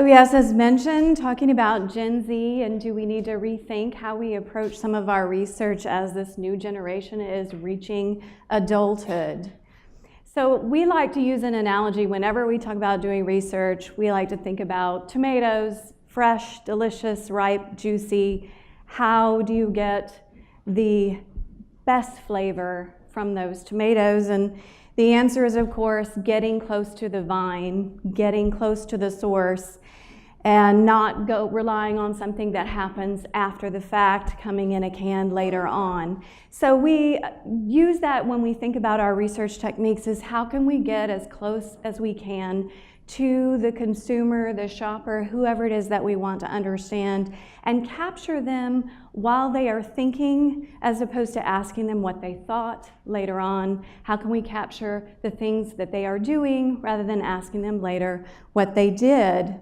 yes, as mentioned, talking about Gen Z and do we need to rethink how we approach some of our research as this new generation is reaching adulthood. So we like to use an analogy whenever we talk about doing research. We like to think about tomatoes, fresh, delicious, ripe, juicy. How do you get the best flavor from those tomatoes? And the answer is, of course, getting close to the vine, getting close to the source, and not relying on something that happens after the fact, coming in a can later on. So we use that when we think about our research techniques, is how can we get as close as we can to the consumer, the shopper, whoever it is that we want to understand, and capture them while they are thinking, as opposed to asking them what they thought later on. How can we capture the things that they are doing rather than asking them later what they did?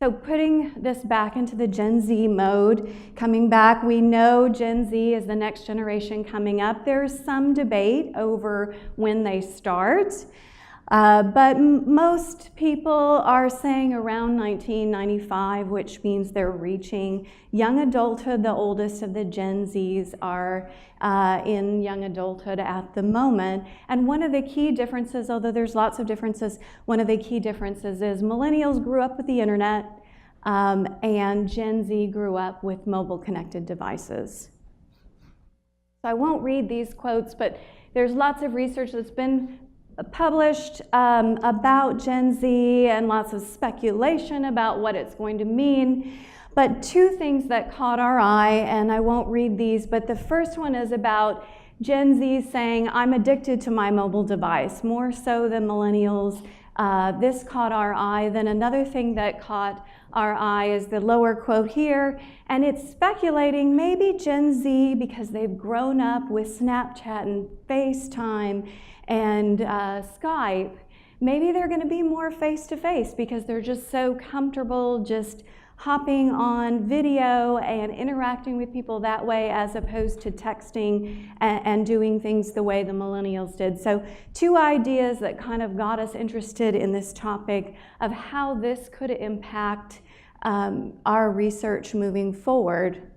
So putting this back into the Gen Z mode, coming back, we know Gen Z is the next generation coming up. There's some debate over when they start. But most people are saying around 1995, which means they're reaching young adulthood. The oldest of the Gen Zs are in young adulthood at the moment. And one of the key differences, although there's lots of differences, one of the key differences is millennials grew up with the internet and Gen Z grew up with mobile connected devices. So I won't read these quotes, but there's lots of research that's been published about Gen Z and lots of speculation about what it's going to mean. But two things that caught our eye, and I won't read these, but the first one is about Gen Z saying, I'm addicted to my mobile device, more so than millennials. This caught our eye. Then another thing that caught our eye is the lower quote here, and it's speculating maybe Gen Z, because they've grown up with Snapchat and FaceTime and Skype, maybe they're going to be more face-to-face because they're just so comfortable just hopping on video and interacting with people that way, as opposed to texting and doing things the way the millennials did. So two ideas that kind of got us interested in this topic of how this could impact our research moving forward.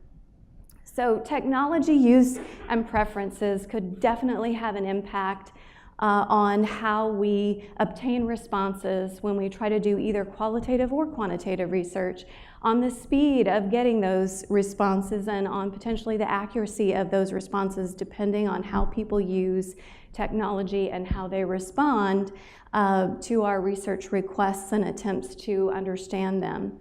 So technology use and preferences could definitely have an impact on how we obtain responses when we try to do either qualitative or quantitative research, on the speed of getting those responses and on potentially the accuracy of those responses, depending on how people use technology and how they respond to our research requests and attempts to understand them.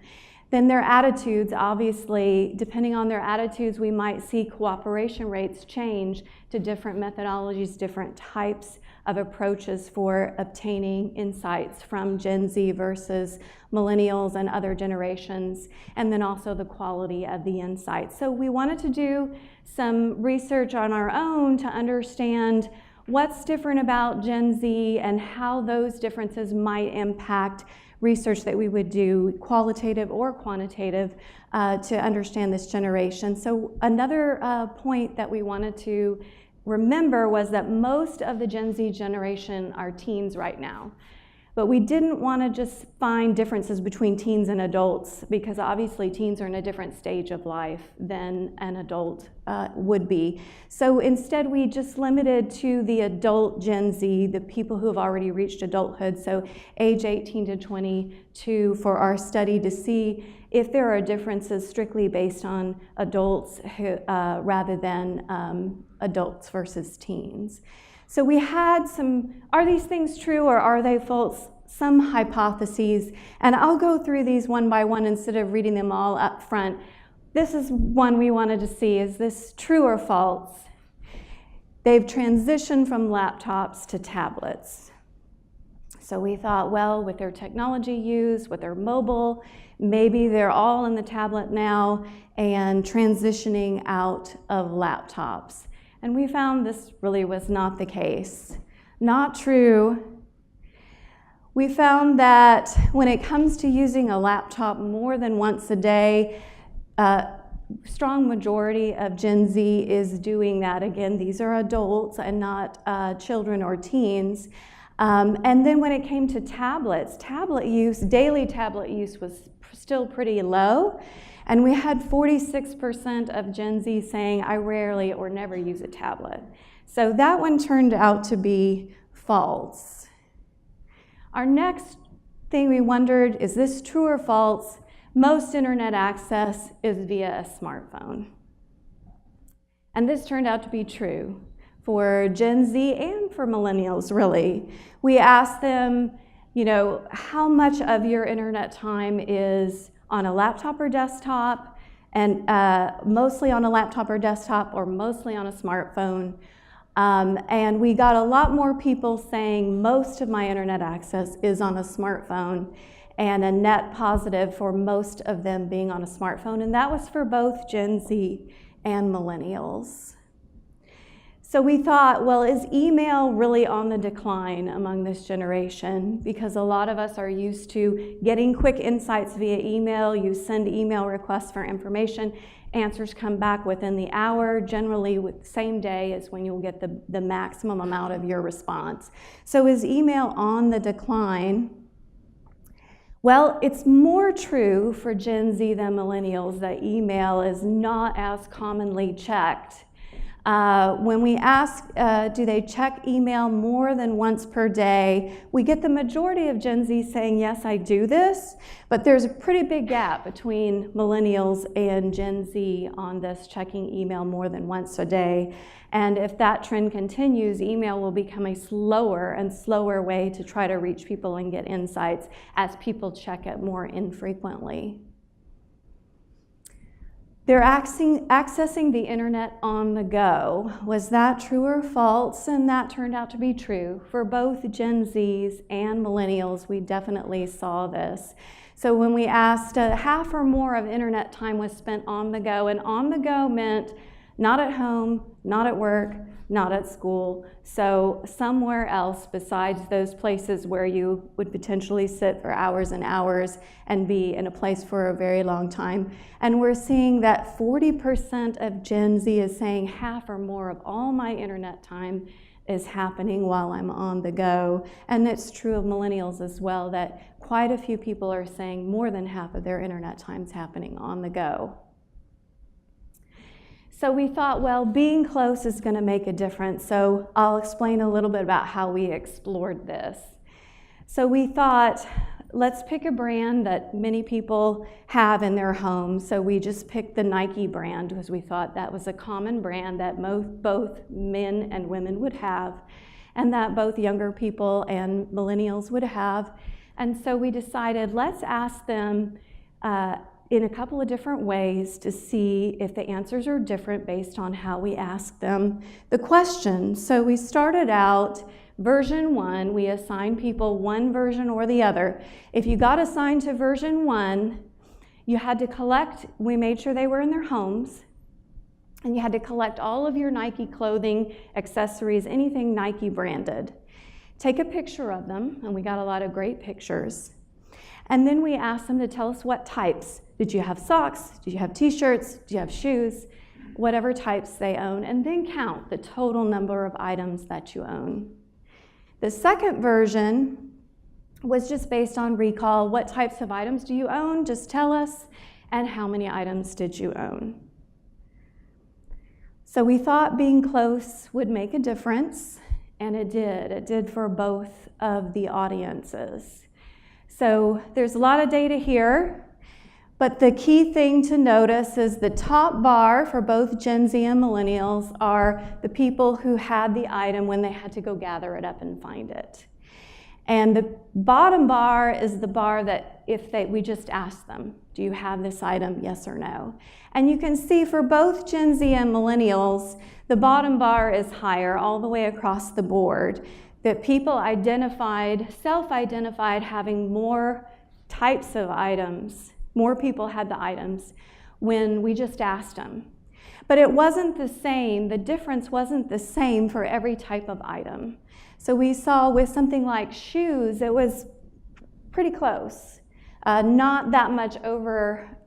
Then their attitudes, obviously, depending on their attitudes, we might see cooperation rates change to different methodologies, different types of approaches for obtaining insights from Gen Z versus millennials and other generations, and then also the quality of the insights. So we wanted to do some research on our own to understand what's different about Gen Z and how those differences might impact research that we would do, qualitative or quantitative, to understand this generation. So another point that we wanted to remember was that most of the Gen Z generation are teens right now. But we didn't want to just find differences between teens and adults, because obviously teens are in a different stage of life than an adult would be. So instead we just limited to the adult Gen Z, the people who have already reached adulthood, so age 18 to 22, for our study to see if there are differences strictly based on adults rather than adults versus teens. So we had some, are these things true or are they false? Some hypotheses, and I'll go through these one by one instead of reading them all up front. This is one we wanted to see, is this true or false? They've transitioned from laptops to tablets. So we thought, well, with their technology use, with their mobile, maybe they're all in the tablet now and transitioning out of laptops. And we found this really was not the case. Not true. We found that when it comes to using a laptop more than once a day, strong majority of Gen Z is doing that. Again, these are adults and not children or teens. And then when it came to tablets, daily tablet use was still pretty low. And we had 46% of Gen Z saying, I rarely or never use a tablet. So that one turned out to be false. Our next thing we wondered, is this true or false? Most internet access is via a smartphone. And this turned out to be true for Gen Z and for millennials, really. We asked them, how much of your internet time is on a laptop or desktop, and mostly on a laptop or desktop, or mostly on a smartphone. And we got a lot more people saying most of my internet access is on a smartphone, and a net positive for most of them being on a smartphone, and that was for both Gen Z and millennials. So we thought, well, is email really on the decline among this generation? Because a lot of us are used to getting quick insights via email. You send email requests for information. Answers come back within the hour, generally with the same day is when you'll get the maximum amount of your response. So is email on the decline? Well, it's more true for Gen Z than millennials that email is not as commonly checked. When we ask, do they check email more than once per day, we get the majority of Gen Z saying, yes, I do this, but there's a pretty big gap between millennials and Gen Z on this checking email more than once a day. And if that trend continues, email will become a slower and slower way to try to reach people and get insights as people check it more infrequently. They're accessing the internet on the go. Was that true or false? And that turned out to be true. For both Gen Zs and millennials, we definitely saw this. So when we asked, half or more of internet time was spent on the go, and on the go meant not at home, not at work, not at school, so somewhere else besides those places where you would potentially sit for hours and hours and be in a place for a very long time. And we're seeing that 40% of Gen Z is saying half or more of all my internet time is happening while I'm on the go. And it's true of millennials as well, that quite a few people are saying more than half of their internet time is happening on the go. So we thought, well, being close is going to make a difference. So I'll explain a little bit about how we explored this. So we thought, let's pick a brand that many people have in their home. So we just picked the Nike brand because we thought that was a common brand that both men and women would have, and that both younger people and millennials would have. And so we decided, let's ask them in a couple of different ways to see if the answers are different based on how we ask them the question. So we started out version 1, we assigned people one version or the other. If you got assigned to version 1, you had to collect, we made sure they were in their homes, and you had to collect all of your Nike clothing, accessories, anything Nike branded. Take a picture of them, and we got a lot of great pictures. And then we asked them to tell us what types. Did you have socks? Did you have t-shirts? Did you have shoes? Whatever types they own, and then count the total number of items that you own. The second version was just based on recall. What types of items do you own? Just tell us. And how many items did you own? So we thought being close would make a difference, and it did. It did for both of the audiences. So there's a lot of data here, but the key thing to notice is the top bar for both Gen Z and millennials are the people who had the item when they had to go gather it up and find it. And the bottom bar is the bar that we just asked them, do you have this item, yes or no? And you can see for both Gen Z and millennials, the bottom bar is higher all the way across the board. That people self-identified having more types of items, more people had the items when we just asked them. But it wasn't the same, the difference wasn't the same for every type of item. So we saw with something like shoes, it was pretty close. Not that much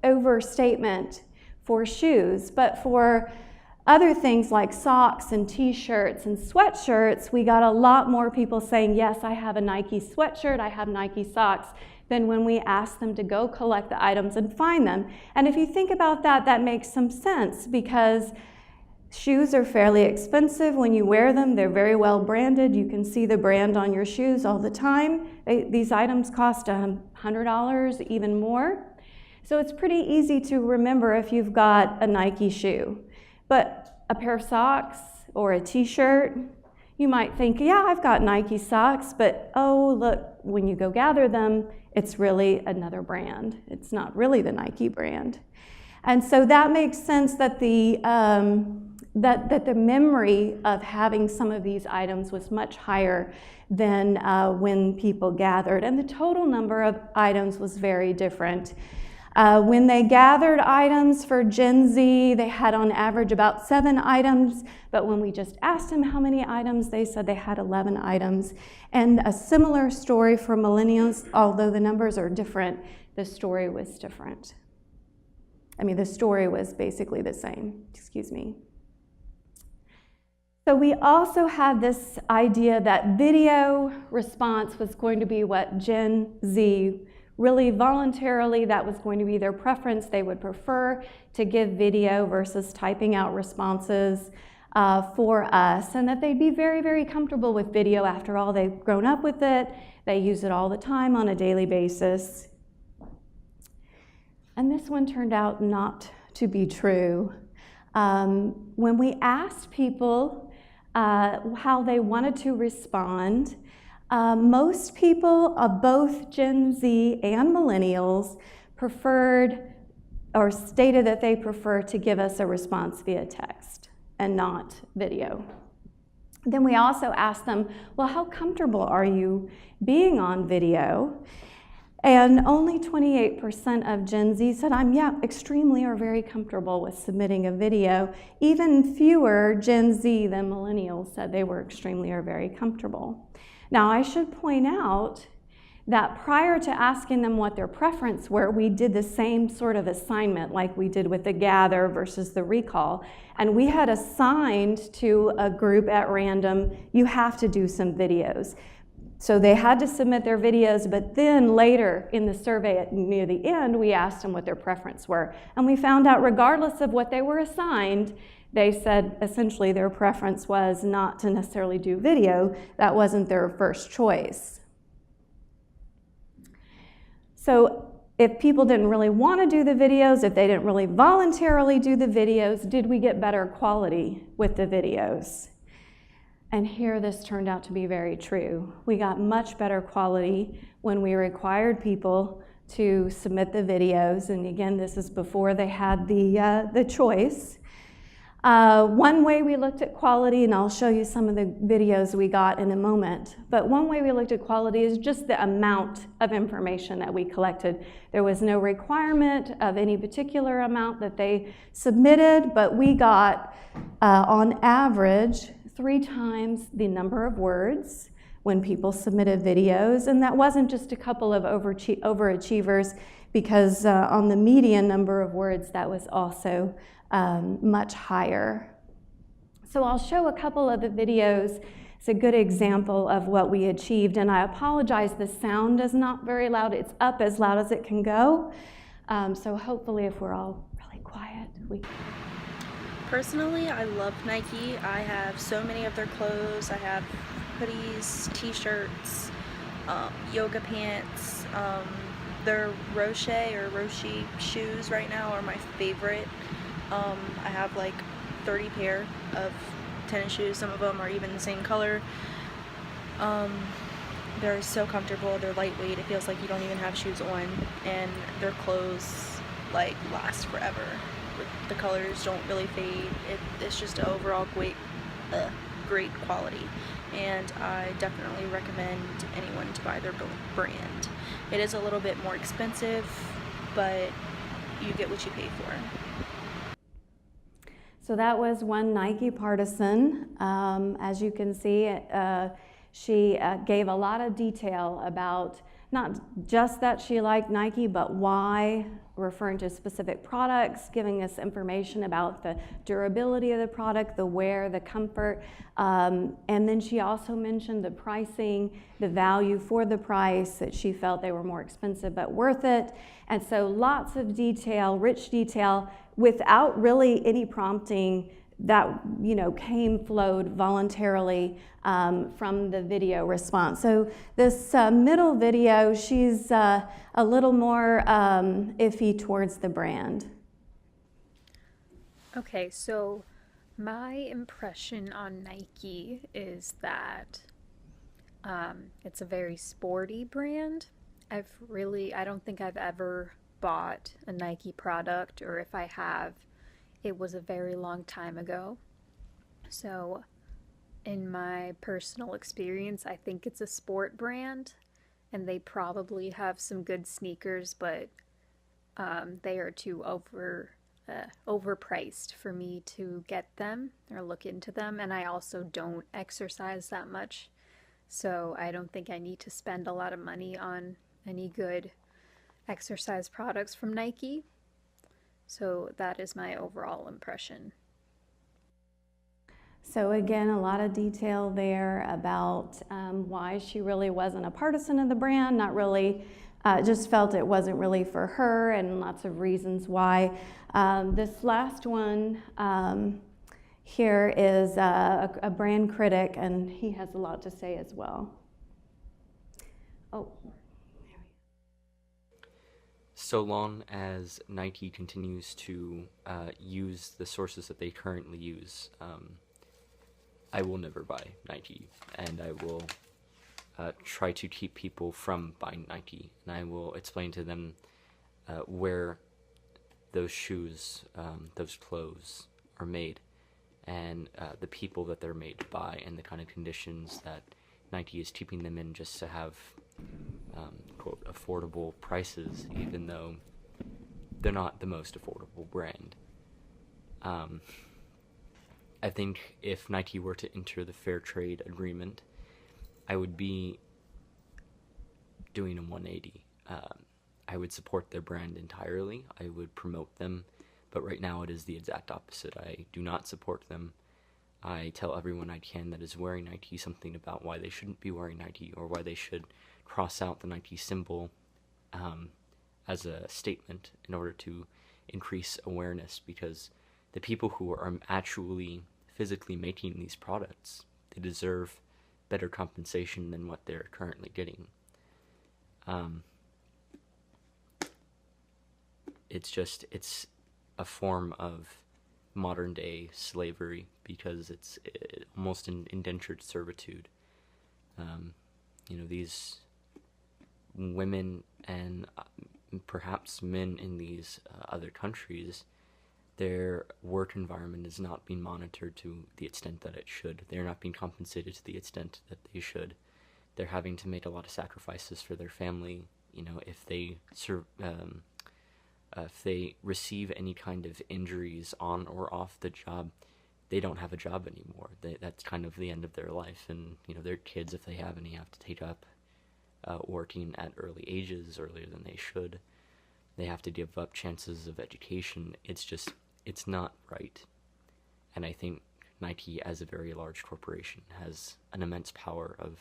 overstatement for shoes, but for Other things like socks and t-shirts and sweatshirts, we got a lot more people saying, yes, I have a Nike sweatshirt, I have Nike socks, than when we asked them to go collect the items and find them. And if you think about that, that makes some sense, because shoes are fairly expensive when you wear them. They're very well branded. You can see the brand on your shoes all the time. These items cost $100, even more. So it's pretty easy to remember if you've got a Nike shoe. But a pair of socks or a t-shirt, you might think, yeah, I've got Nike socks, but oh, look, when you go gather them, it's really another brand. It's not really the Nike brand. And so that makes sense that the memory of having some of these items was much higher than when people gathered. And the total number of items was very different. When they gathered items for Gen Z, they had on average about 7 items, but when we just asked them how many items, they said they had 11 items. And a similar story for millennials, although the numbers are different, the story was different. I mean, the story was basically the same, excuse me. So we also had this idea that video response was going to be what Gen Z really voluntarily, that was going to be their preference. They would prefer to give video versus typing out responses for us, and that they'd be very, very comfortable with video. After all, they've grown up with it. They use it all the time on a daily basis. And this one turned out not to be true. When we asked people how they wanted to respond, most people of both Gen Z and millennials preferred or stated that they prefer to give us a response via text and not video. Then we also asked them, well, how comfortable are you being on video? And only 28% of Gen Z said, I'm extremely or very comfortable with submitting a video. Even fewer Gen Z than millennials said they were extremely or very comfortable. Now, I should point out that prior to asking them what their preference were, we did the same sort of assignment like we did with the gather versus the recall. And we had assigned to a group at random, you have to do some videos. So they had to submit their videos, but then later in the survey near the end, we asked them what their preference were. And we found out regardless of what they were assigned, they said essentially their preference was not to necessarily do video. That wasn't their first choice. So if people didn't really want to do the videos, if they didn't really voluntarily do the videos, did we get better quality with the videos? And here this turned out to be very true. We got much better quality when we required people to submit the videos. And again, this is before they had the choice. One way we looked at quality, and I'll show you some of the videos we got in a moment, but one way we looked at quality is just the amount of information that we collected. There was no requirement of any particular amount that they submitted, but we got, on average, 3 times the number of words when people submitted videos, and that wasn't just a couple of overachievers, because on the median number of words, that was also much higher. So I'll show a couple of the videos. It's a good example of what we achieved, and I apologize, the sound is not very loud. It's up as loud as it can go. So hopefully if we're all really quiet, we Personally, I love Nike. I have so many of their clothes. I have hoodies, t-shirts, yoga pants. Their Roshi shoes right now are my favorite. I have like 30 pair of tennis shoes. Some of them are even the same color. They're so comfortable. They're lightweight. It feels like you don't even have shoes on, and their clothes like last forever. The colors don't really fade. It's just an overall great quality, and I definitely recommend anyone to buy their brand. It is a little bit more expensive, but you get what you pay for. So that was one Nike partisan. As you can see, she gave a lot of detail about not just that she liked Nike, but why referring to specific products, giving us information about the durability of the product, the wear, the comfort. And then she also mentioned the pricing, the value for the price, that she felt they were more expensive but worth it. And so lots of detail, rich detail, without really any prompting that flowed voluntarily from the video response. So this middle video, she's a little more iffy towards the brand. Okay, so my impression on Nike is that it's a very sporty brand. I don't think I've ever bought a Nike product, or if I have, it was a very long time ago. So in my personal experience, I think it's a sport brand, and they probably have some good sneakers, but they are too overpriced for me to get them or look into them. And I also don't exercise that much, so I don't think I need to spend a lot of money on any good exercise products from Nike. So that is my overall impression. So again, a lot of detail there about why she really wasn't a partisan of the brand, not really, just felt it wasn't really for her, and lots of reasons why. This last one here is a brand critic, and he has a lot to say as well. Oh. So long as Nike continues to use the sources that they currently use, I will never buy Nike, and I will try to keep people from buying Nike, and I will explain to them where those shoes, those clothes are made, and the people that they're made by, and the kind of conditions that Nike is keeping them in just to have quote affordable prices, even though they're not the most affordable brand. I think if Nike were to enter the fair trade agreement, I would be doing a 180. I would support their brand entirely. I would promote them, but right now it is the exact opposite. I do not support them. I tell everyone I can that is wearing Nike something about why they shouldn't be wearing Nike, or why they should cross out the Nike symbol as a statement in order to increase awareness, because the people who are actually physically making these products, they deserve better compensation than what they're currently getting. It's a form of modern day slavery, because it's almost an indentured servitude. These women and perhaps men in these other countries, their work environment is not being monitored to the extent that it should. They're not being compensated to the extent that they should. They're having to make a lot of sacrifices for their family. If they receive any kind of injuries on or off the job, they don't have a job anymore. That's kind of the end of their life, and their kids, if they have any, have to take up working at early ages, earlier than they should. They have to give up chances of education. It's not right. And I think Nike, as a very large corporation, has an immense power of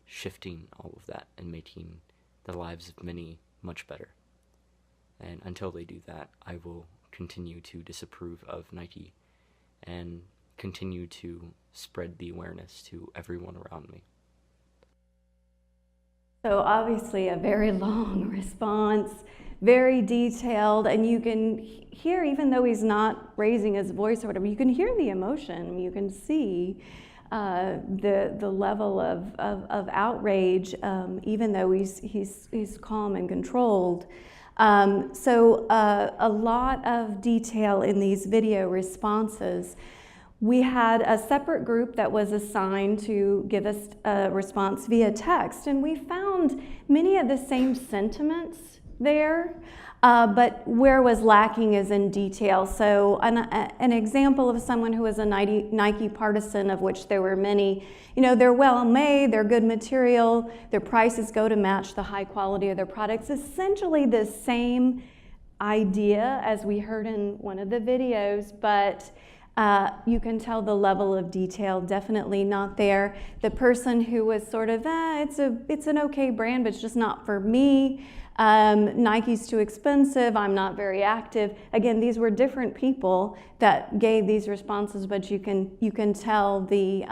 shifting all of that and making the lives of many much better. And until they do that, I will continue to disapprove of Nike and continue to spread the awareness to everyone around me. So obviously a very long response, very detailed, and you can hear, even though he's not raising his voice or whatever, you can hear the emotion. You can see the level of outrage, even though he's calm and controlled. So a lot of detail in these video responses. We had a separate group that was assigned to give us a response via text, and we found many of the same sentiments there, but where was lacking is in detail. So an example of someone who was a Nike partisan, of which there were many, they're well made, they're good material, their prices go to match the high quality of their products, essentially the same idea, as we heard in one of the videos, but you can tell the level of detail definitely not there. The person who was sort of, it's an okay brand, but it's just not for me. Nike's too expensive, I'm not very active. Again, these were different people that gave these responses, but you can tell the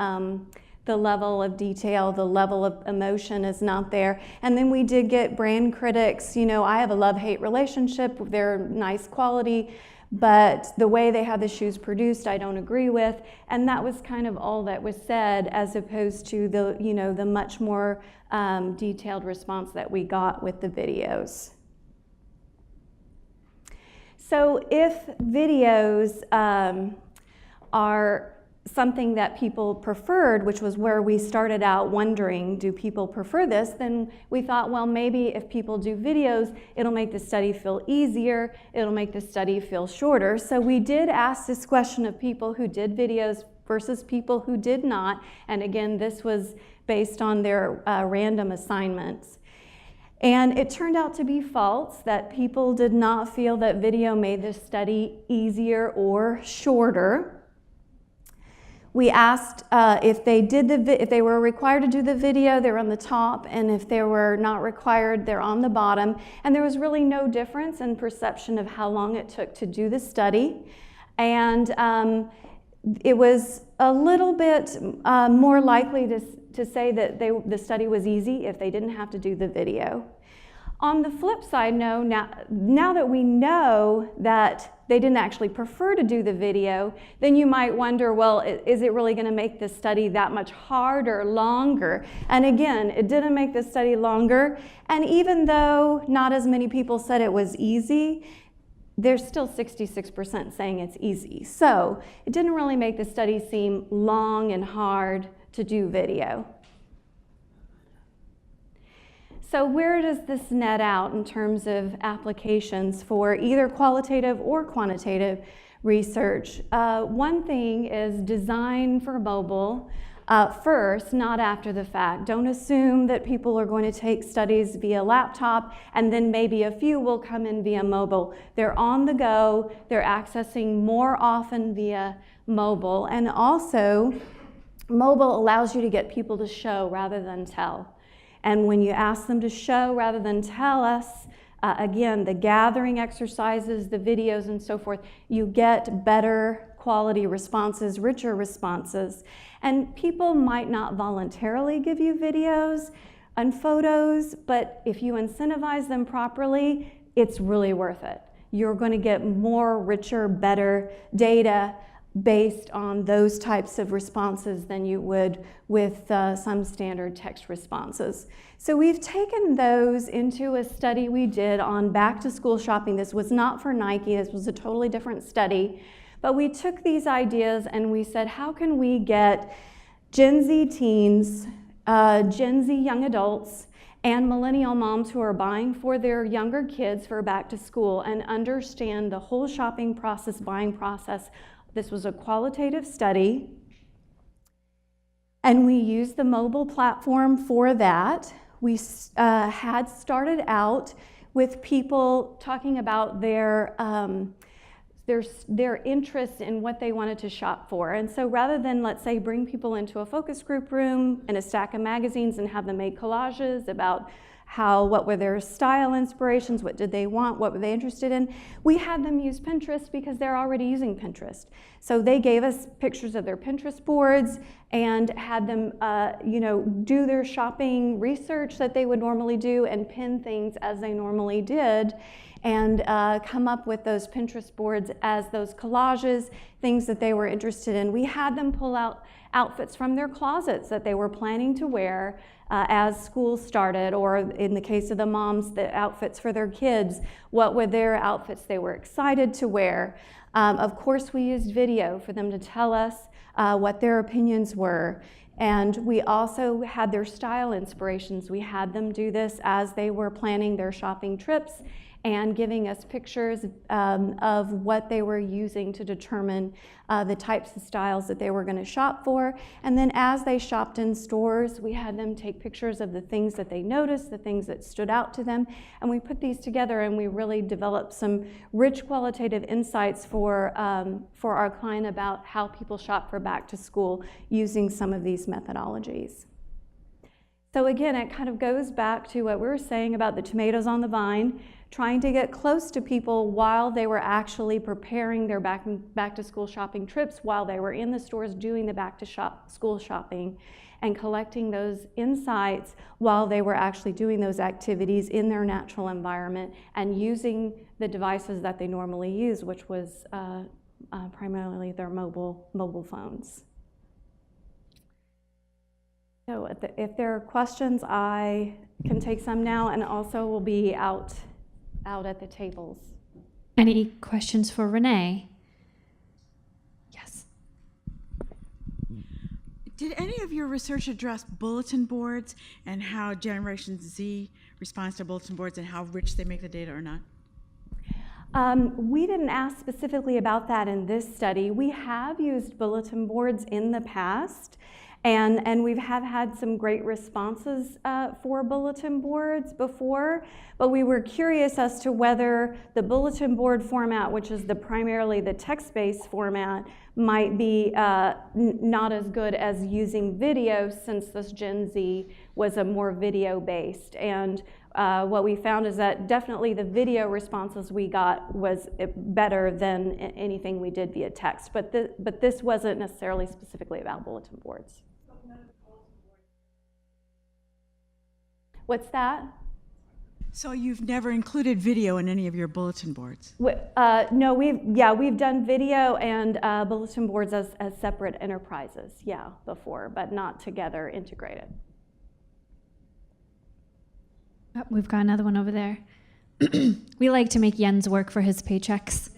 level of detail, the level of emotion is not there. And then we did get brand critics. You know, I have a love-hate relationship. They're nice quality, but the way they have the shoes produced, I don't agree with. And that was kind of all that was said, as opposed to the much more detailed response that we got with the videos. So if videos are something that people preferred, which was where we started out wondering, do people prefer this? Then we thought, well, maybe if people do videos, it'll make the study feel easier, it'll make the study feel shorter. So we did ask this question of people who did videos versus people who did not. And again, this was based on their random assignments. And it turned out to be false, that people did not feel that video made the study easier or shorter. We asked if they were required to do the video, they're on the top, and if they were not required, they're on the bottom. And there was really no difference in perception of how long it took to do the study. And it was a little bit more likely to say that the study was easy if they didn't have to do the video. On the flip side, no, now that we know that they didn't actually prefer to do the video, then you might wonder, well, is it really going to make the study that much harder, longer? And again, it didn't make the study longer. And even though not as many people said it was easy, there's still 66% saying it's easy. So it didn't really make the study seem long and hard to do video. So where does this net out in terms of applications for either qualitative or quantitative research? One thing is design for mobile first, not after the fact. Don't assume that people are going to take studies via laptop and then maybe a few will come in via mobile. They're on the go, they're accessing more often via mobile, and also mobile allows you to get people to show rather than tell. And when you ask them to show rather than tell us, again, the gathering exercises, the videos and so forth, you get better quality responses, richer responses. And people might not voluntarily give you videos and photos, but if you incentivize them properly, it's really worth it. You're going to get more, richer, better data based on those types of responses than you would with some standard text responses. So we've taken those into a study we did on back to school shopping. This was not for Nike, this was a totally different study. But we took these ideas and we said, how can we get Gen Z teens, Gen Z young adults, and millennial moms who are buying for their younger kids for back to school and understand the whole shopping process, buying process. This was a qualitative study, and we used the mobile platform for that. We had started out with people talking about their interest in what they wanted to shop for. And so rather than, let's say, bring people into a focus group room and a stack of magazines and have them make collages about what were their style inspirations, what did they want, what were they interested in, we had them use Pinterest because they're already using Pinterest. So they gave us pictures of their Pinterest boards and had them do their shopping research that they would normally do and pin things as they normally did, and come up with those Pinterest boards as those collages, things that they were interested in. We had them pull out outfits from their closets that they were planning to wear as school started, or in the case of the moms, the outfits for their kids, what were their outfits they were excited to wear. Of course, we used video for them to tell us what their opinions were. And we also had their style inspirations. We had them do this as they were planning their shopping trips, and giving us pictures of what they were using to determine the types of styles that they were going to shop for. And then as they shopped in stores, we had them take pictures of the things that they noticed, the things that stood out to them, and we put these together and we really developed some rich qualitative insights for our client about how people shop for back to school using some of these methodologies. So again, it kind of goes back to what we were saying about the tomatoes on the vine, trying to get close to people while they were actually preparing their back to school shopping trips, while they were in the stores doing the back to school shopping, and collecting those insights while they were actually doing those activities in their natural environment and using the devices that they normally use, which was primarily their mobile phones. So if there are questions, I can take some now, and also will be out at the tables. Any questions for Renee? Yes. Did any of your research address bulletin boards and how Generation Z responds to bulletin boards and how rich they make the data or not? We didn't ask specifically about that in this study. We have used bulletin boards in the past, and we have had some great responses for bulletin boards before, but we were curious as to whether the bulletin board format, which is primarily the text-based format, might be not as good as using video, since this Gen Z was a more video-based. And what we found is that definitely the video responses we got was better than anything we did via text, but this wasn't necessarily specifically about bulletin boards. What's that? So you've never included video in any of your bulletin boards? No, we've done video and bulletin boards as separate enterprises, before, but not together integrated. Oh, we've got another one over there. We like to make Jens work for his paychecks.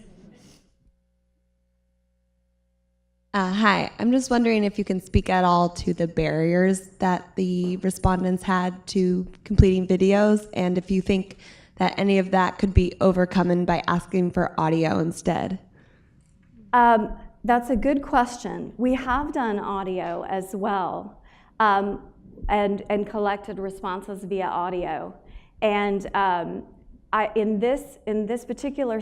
Hi, I'm just wondering if you can speak at all to the barriers that the respondents had to completing videos, and if you think that any of that could be overcome by asking for audio instead. That's a good question. We have done audio as well, and collected responses via audio. And in this particular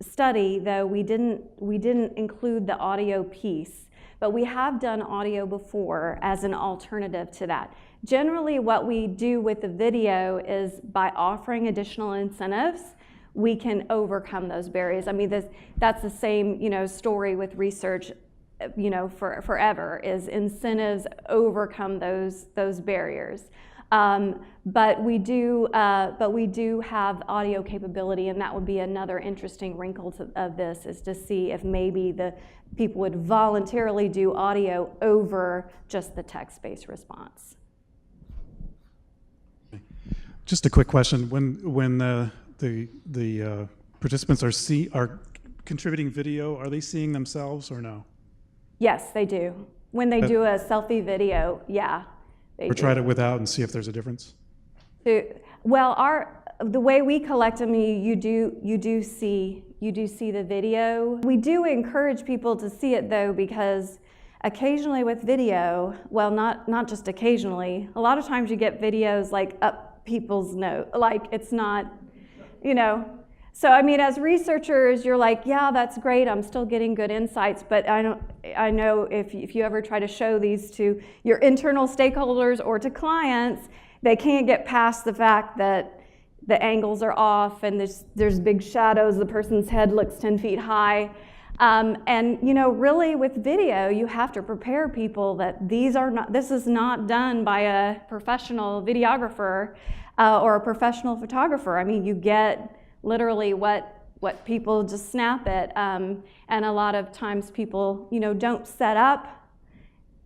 study, though, we didn't include the audio piece, but we have done audio before as an alternative to that. Generally, what we do with the video is by offering additional incentives, we can overcome those barriers. I mean, that's the same, story with research, forever, is incentives overcome those barriers. But we do have audio capability, and that would be another interesting wrinkle of this, is to see if maybe the people would voluntarily do audio over just the text-based response. Just a quick question: when the participants are contributing video, are they seeing themselves or no? Yes, they do. When they do a selfie video, yeah. Or try it without and see if there's a difference? Well, the way we collect them, you do see the video. We do encourage people to see it, though, because occasionally with video, well, not just occasionally, a lot of times you get videos like up people's nose, like it's not, So I mean, as researchers, you're like, yeah, that's great, I'm still getting good insights, but I know if you ever try to show these to your internal stakeholders or to clients, they can't get past the fact that the angles are off and there's big shadows, the person's head looks 10 feet high. And really with video, you have to prepare people that this is not done by a professional videographer or a professional photographer. I mean, you get literally what people just snap it, and a lot of times people don't set up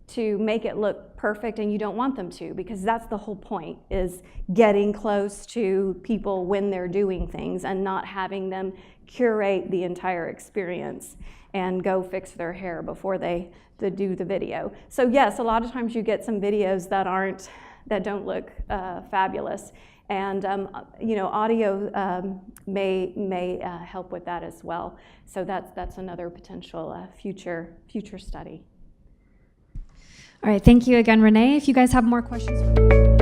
to make it look perfect, and you don't want them to, because that's the whole point, is getting close to people when they're doing things and not having them curate the entire experience and go fix their hair before they do the video. So yes, a lot of times you get some videos that don't look fabulous. And audio may help with that as well. So that's another potential future study. All right, thank you again, Renee. If you guys have more questions.